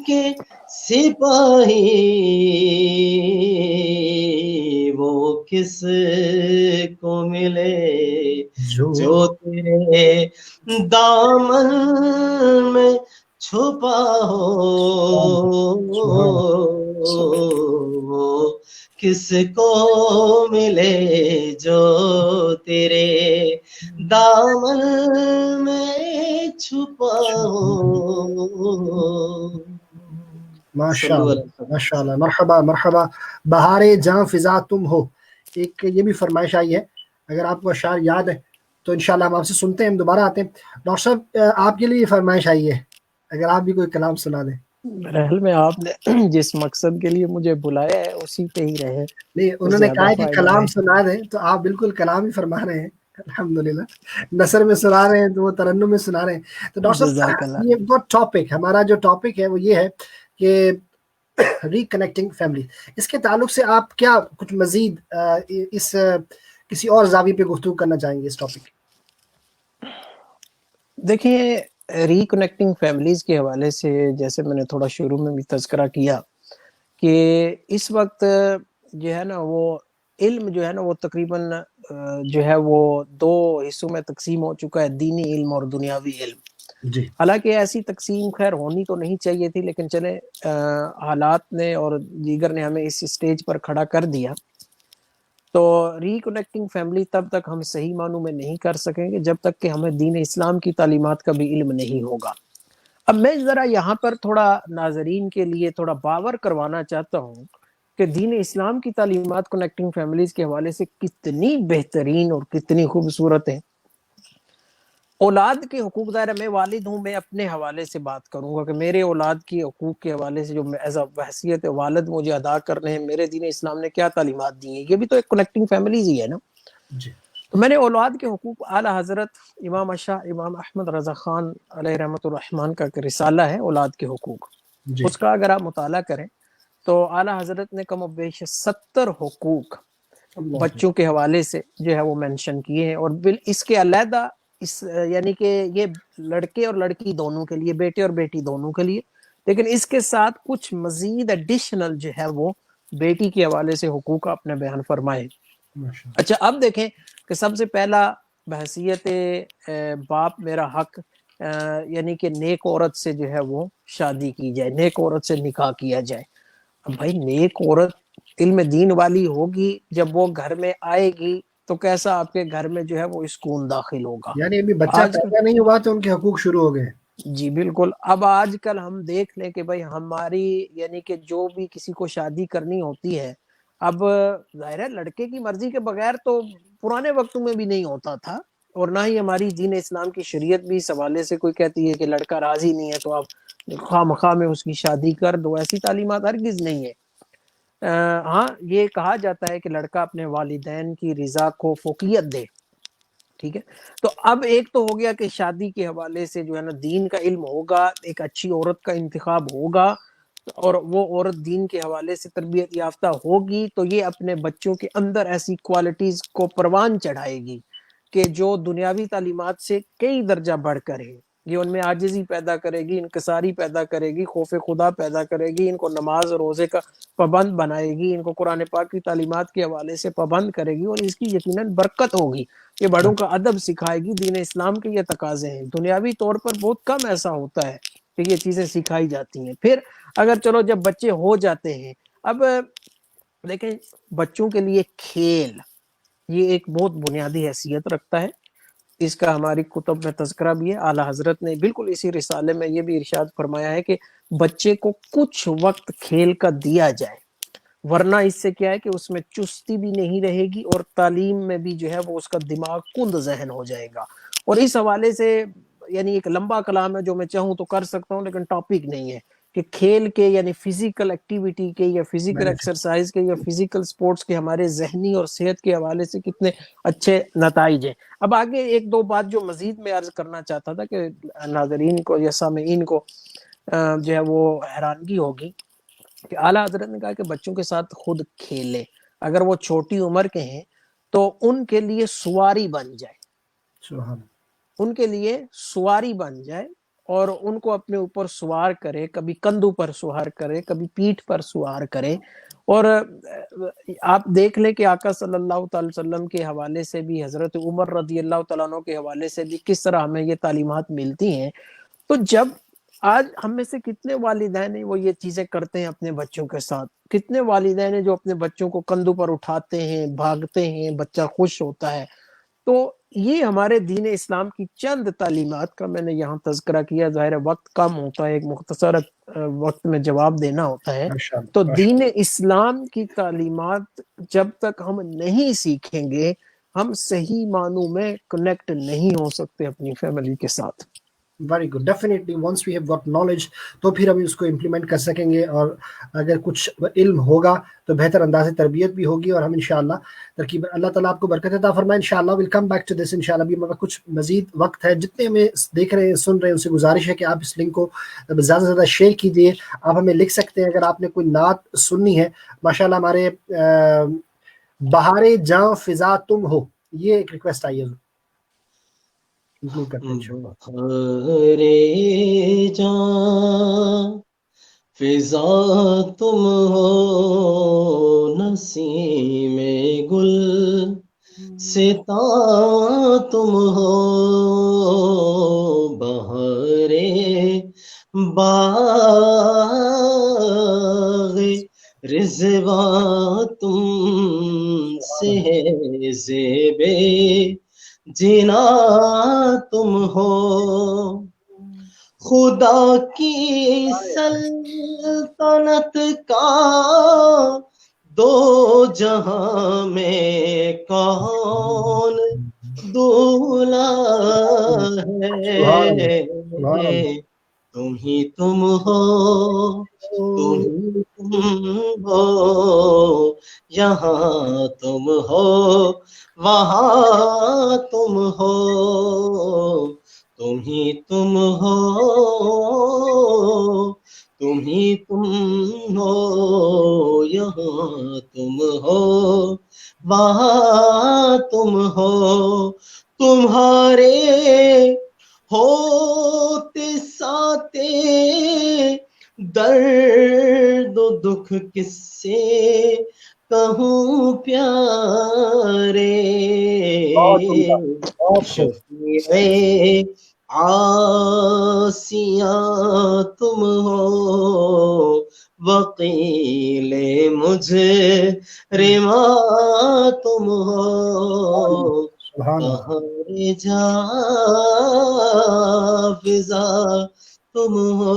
[SPEAKER 2] کے سپاہی، وہ کس کو ملے جو تیرے دامن میں چھپا ہو، کس کو ملے جو تیرے دامن میں چھپا ہو.
[SPEAKER 1] ماشاء اللہ. مرحبا مرحبا. بہار جہاں فضا تم ہو، ایک یہ بھی فرمائش آئی ہے، اگر آپ کو اشعار یاد ہے تو انشاءاللہ ہم آپ سے سنتے ہیں، ہم دوبارہ آتے ہیں. ڈاکٹر صاحب آپ کے لیے یہ فرمائش آئی ہے، اگر آپ بھی کوئی کلام سنا دیں.
[SPEAKER 3] بہرحال میں آپ نے جس مقصد کے لیے مجھے بلایا ہے اسی پہ ہی رہے.
[SPEAKER 1] نہیں، انہوں نے کہا کہ کلام سنا دیں، تو آپ بالکل کلام ہی فرما رہے ہیں الحمدللہ. نثر میں سنا رہے ہیں تو وہ ترنم میں سنا رہے ہیں. تو ڈاکٹر صاحب یہ ٹاپک، ہمارا جو ٹاپک ہے وہ یہ ہے کہ ریکنیکٹنگ فیملی، اس کے تعلق سے آپ کیا کچھ مزید اس کسی اور زاویے پہ گفتگو کرنا چاہیں گے اس ٹاپک؟
[SPEAKER 3] دیکھیں، ریکنیکٹنگ فیملیز کے حوالے سے جیسے میں نے تھوڑا شروع میں بھی تذکرہ کیا کہ اس وقت جو ہے نا وہ علم جو ہے نا وہ تقریباً جو ہے وہ دو حصوں میں تقسیم ہو چکا ہے، دینی علم اور دنیاوی علم.
[SPEAKER 1] جی.
[SPEAKER 3] حالانکہ ایسی تقسیم خیر ہونی تو نہیں چاہیے تھی، لیکن چلے حالات نے اور دیگر نے ہمیں اس سٹیج پر کھڑا کر دیا. تو ریکنیکٹنگ فیملی تب تک ہم صحیح معنوں میں نہیں کر سکیں گے جب تک کہ ہمیں دین اسلام کی تعلیمات کا بھی علم نہیں ہوگا. اب میں ذرا یہاں پر تھوڑا ناظرین کے لیے تھوڑا باور کروانا چاہتا ہوں کہ دین اسلام کی تعلیمات کنیکٹنگ فیملیز کے حوالے سے کتنی بہترین اور کتنی خوبصورت ہیں. اولاد کے حقوق، دائرہ میں والد ہوں، میں اپنے حوالے سے بات کروں گا کہ میرے اولاد کی حقوق کے حوالے سے جو ایز اے بحیثیت والد مجھے ادا کرنے ہیں، میرے دین اسلام نے کیا تعلیمات دی ہیں، یہ بھی تو ایک کنیکٹنگ فیملیز ہی ہے نا.
[SPEAKER 1] جی.
[SPEAKER 3] تو میں نے اولاد کے حقوق، اعلی حضرت امام اشاہ امام احمد رضا خان علیہ رحمۃ الرحمن کا رسالہ ہے اولاد کے حقوق،
[SPEAKER 1] جی.
[SPEAKER 3] اس کا اگر آپ مطالعہ کریں تو اعلی حضرت نے کم و بیش 70 حقوق بچوں کے حوالے سے جو ہے وہ مینشن کیے ہیں. اور اس کے علیحدہ یعنی کہ یہ لڑکے اور لڑکی دونوں کے لیے، بیٹے اور بیٹی دونوں کے لیے، لیکن اس کے ساتھ کچھ مزید ایڈیشنل جو ہے وہ بیٹی کے حوالے سے حقوق اپنے بیان فرمائے. اچھا، اب دیکھیں کہ سب سے پہلا بحیثیت باپ میرا حق یعنی کہ نیک عورت سے جو ہے وہ شادی کی جائے، نیک عورت سے نکاح کیا جائے. اب بھائی نیک عورت علم دین والی ہوگی، جب وہ گھر میں آئے گی تو کیسا آپ کے گھر میں جو ہے وہ سکون داخل ہوگا.
[SPEAKER 1] یعنی ابھی بچہ پیدا نہیں ہوا تو ان کے حقوق شروع ہو گئے.
[SPEAKER 3] جی بالکل. اب آج کل ہم دیکھ لیں کہ بھائی ہماری یعنی کہ جو بھی کسی کو شادی کرنی ہوتی ہے، اب ظاہر ہے لڑکے کی مرضی کے بغیر تو پرانے وقتوں میں بھی نہیں ہوتا تھا، اور نہ ہی ہماری دین اسلام کی شریعت بھی اس حوالے سے کوئی کہتی ہے کہ لڑکا راضی نہیں ہے تو آپ خواہ مخواہ میں اس کی شادی کر دو، ایسی تعلیمات ہرگز نہیں ہے۔ ہاں یہ کہا جاتا ہے کہ لڑکا اپنے والدین کی رضا کو فوقیت دے، ٹھیک ہے۔ تو اب ایک تو ہو گیا کہ شادی کے حوالے سے جو ہے نا دین کا علم ہوگا، ایک اچھی عورت کا انتخاب ہوگا، اور وہ عورت دین کے حوالے سے تربیت یافتہ ہوگی تو یہ اپنے بچوں کے اندر ایسی کوالٹیز کو پروان چڑھائے گی کہ جو دنیاوی تعلیمات سے کئی درجہ بڑھ کر ہے۔ یہ ان میں عاجزی پیدا کرے گی، انکساری پیدا کرے گی، خوف خدا پیدا کرے گی، ان کو نماز اور روزے کا پابند بنائے گی، ان کو قرآن پاک کی تعلیمات کے حوالے سے پابند کرے گی، اور اس کی یقیناً برکت ہوگی۔ یہ بڑوں کا ادب سکھائے گی، دین اسلام کے یہ تقاضے ہیں۔ دنیاوی طور پر بہت کم ایسا ہوتا ہے کہ یہ چیزیں سکھائی جاتی ہیں۔ پھر اگر چلو جب بچے ہو جاتے ہیں، اب دیکھیں بچوں کے لیے کھیل یہ ایک بہت بنیادی حیثیت رکھتا ہے، اس کا ہماری کتب میں تذکرہ بھی ہے۔ اعلیٰ حضرت نے بالکل اسی رسالے میں یہ بھی ارشاد فرمایا ہے کہ بچے کو کچھ وقت کھیل کا دیا جائے، ورنہ اس سے کیا ہے کہ اس میں چستی بھی نہیں رہے گی، اور تعلیم میں بھی جو ہے وہ اس کا دماغ کند ذہن ہو جائے گا۔ اور اس حوالے سے یعنی ایک لمبا کلام ہے جو میں چاہوں تو کر سکتا ہوں، لیکن ٹاپک نہیں ہے کہ کھیل کے یعنی فزیکل ایکٹیویٹی کے یا فزیکل ایکسرسائز کے یا فزیکل سپورٹس کے ہمارے ذہنی اور صحت کے حوالے سے کتنے اچھے نتائج ہیں۔ اب آگے ایک دو بات جو مزید میں عرض کرنا چاہتا تھا کہ ناظرین کو یا سامعین کو جو ہے وہ حیرانگی ہوگی کہ اعلیٰ حضرت نے کہا کہ بچوں کے ساتھ خود کھیلے، اگر وہ چھوٹی عمر کے ہیں تو ان کے لیے سواری بن جائے، ان کے لیے سواری بن جائے، اور ان کو اپنے اوپر سوار کرے، کبھی کندھوں پر سوار کرے، کبھی پیٹھ پر سوار کرے۔ اور آپ دیکھ لیں کہ آقا صلی اللہ تعالی وسلم کے حوالے سے بھی، حضرت عمر رضی اللہ تعالیٰ عنہ کے حوالے سے بھی کس طرح ہمیں یہ تعلیمات ملتی ہیں۔ تو جب آج ہم میں سے کتنے والدین ہیں وہ یہ چیزیں کرتے ہیں اپنے بچوں کے ساتھ، کتنے والدین ہیں جو اپنے بچوں کو کندھوں پر اٹھاتے ہیں، بھاگتے ہیں، بچہ خوش ہوتا ہے۔ تو یہ ہمارے دین اسلام کی چند تعلیمات کا میں نے یہاں تذکرہ کیا، ظاہر وقت کم ہوتا ہے، ایک مختصر وقت میں جواب دینا ہوتا ہے۔ تو دین اسلام کی تعلیمات جب تک ہم نہیں سیکھیں گے، ہم صحیح معنوں میں کنیکٹ نہیں ہو سکتے اپنی فیملی کے ساتھ۔
[SPEAKER 1] Very good, definitely once we have got knowledge تو پھر ہم اس کو امپلیمنٹ کر سکیں گے، اور اگر کچھ علم ہوگا تو بہتر انداز سے تربیت بھی ہوگی، اور ہم انشاءاللہ ترکیب اللہ تعالیٰ آپ کو برکت عطا فرمائے۔ انشاءاللہ we'll come back to this انشاءاللہ بھی، مگر کچھ مزید وقت ہے، جتنے ہمیں دیکھ رہے ہیں سن رہے ہیں ان سے گزارش ہے کہ آپ اس لنک کو زیادہ سے زیادہ شیئر کیجیے۔ آپ ہمیں لکھ سکتے ہیں اگر آپ نے کوئی نعت سننی ہے، ماشاءاللہ ہمارے بہار جاں فضا تم ہو، یہ ایک ریکویسٹ آئی ہے
[SPEAKER 2] بہار جاں فضا تم ہو، نسیم گل ستا تم ہو، بہار باغ رضوان تم سے ہے، زیبے جنا تم ہو، خدا کی سلطنت کا دو جہاں میں کون دولا ہے، تم ہی تم ہو، تم ہی تم ہو، یہاں تم ہو وہاں تم ہو، تم ہی تم ہو، تم ہی تم ہو، یہاں تم ہو وہاں تم ہو، تمہارے ہوتے ساتے درد و دکھ کس سے کہوں پیارے، شفیع عاصیاں تم ہو، وکیل مجرماں تم ہو، بہار جاں فضا تم ہو۔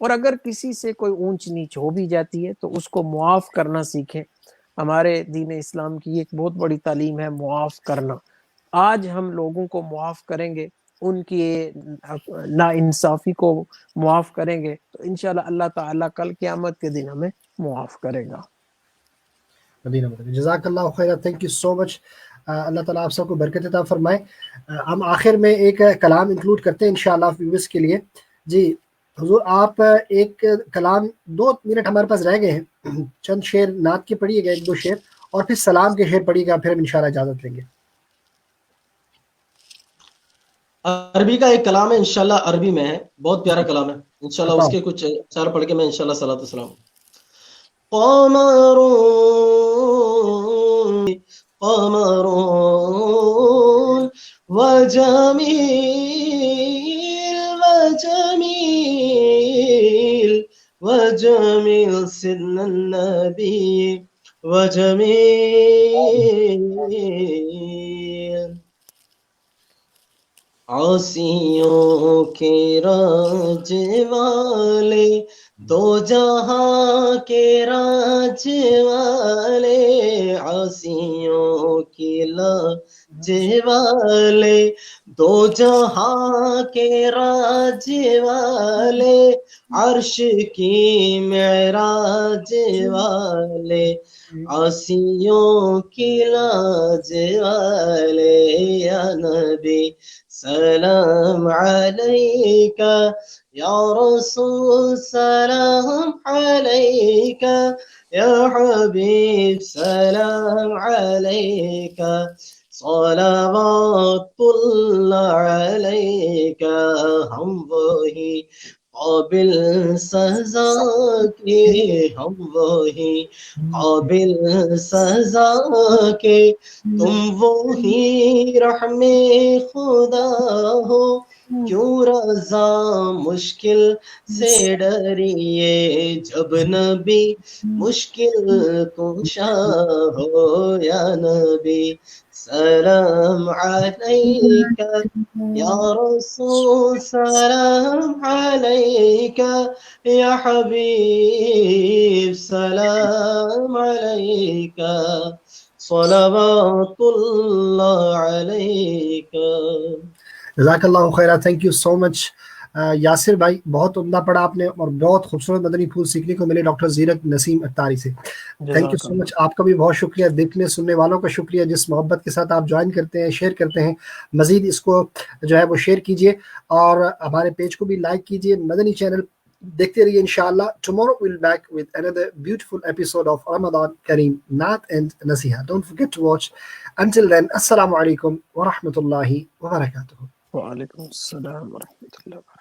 [SPEAKER 3] اور اگر کسی سے کوئی اونچ نیچ ہو بھی جاتی ہے تو اس کو معاف کرنا سیکھیں. ہمارے دین اسلام کی ایک بہت بڑی تعلیم ہے معاف کرنا. آج ہم لوگوں کو معاف کریں گے, ان کی نا انصافی کو معاف کریں گے, تو انشاءاللہ اللہ تعالیٰ کل قیامت کے دن ہمیں معاف کرے گا.
[SPEAKER 1] جزاک اللہ خیر, تھینک یو سو مچ. اللہ تعالیٰ آپ سب کو برکت عطا فرمائے. ہم آخر میں ایک کلام انکلوڈ کرتے ہیں انشاءاللہ ویورز کے لیے. جی حضور, آپ ایک کلام 2 منٹ ہمارے پاس رہ گئے ہیں, چند شعر نعت کے پڑھیے گا, 1-2 شعر, اور پھر سلام کے شعر پڑھیے گا, پھر ہم انشاءاللہ اجازت لیں گے.
[SPEAKER 2] عربی کا ایک کلام ہے انشاءاللہ, عربی میں ہے, بہت پیارا کلام ہے انشاءاللہ. اس کے کچھ اشعار پڑھ کے میں انشاءاللہ صلاۃ والسلام. قمرون وجميل سيدنا النبي وجميل عاصیوں کے راج والے, دو جہاں کے راج والے, عاصیوں کی لاج والے, دو جہاں کے راج والے, عرش کی معراج والے, عاصیوں کی لاج والے. یا نبی سلام علیکہ, یا رسول سلام علیکہ, یا حبیب سلام علیکہ, صلوات اللہ علیکہ. ہم وہی قابل سزا کے, ہم وہی قابل سزا کے, تم وہی رحم خدا ہو, کیوں رضا مشکل سے ڈریے, جب نبی مشکل کشا ہو. یا نبی سلام علیکہ, یا رسول سلام علیکہ, یا حبیب سلام علیکہ, صلوات اللہ علیکہ.
[SPEAKER 1] جزاک اللہ خیر, تھینک یو سو مچ. یاسر بھائی, بہت عمدہ پڑھا آپ نے, اور بہت خوبصورت مدنی پھول سیکھنے کو ملے ڈاکٹر زیرک نسیم اتاری سے. تھینک یو سو مچ. آپ کا بھی بہت شکریہ, دیکھنے سننے والوں کا شکریہ, جس محبت کے ساتھ آپ جوائن کرتے ہیں, شیئر کرتے ہیں. مزید اس کو جو ہے وہ شیئر کیجیے, اور ہمارے پیج کو بھی لائک کیجیے. مدنی چینل دیکھتے رہیے انشاءاللہ. Tomorrow we'll back with another beautiful episode of Ramadan Kareem Naat and Nasiha. Don't forget to watch. Until then, Assalamu alaikum wa rahmatullahi wa barakatuh.
[SPEAKER 3] وعلیکم السلام ورحمۃ اللہ.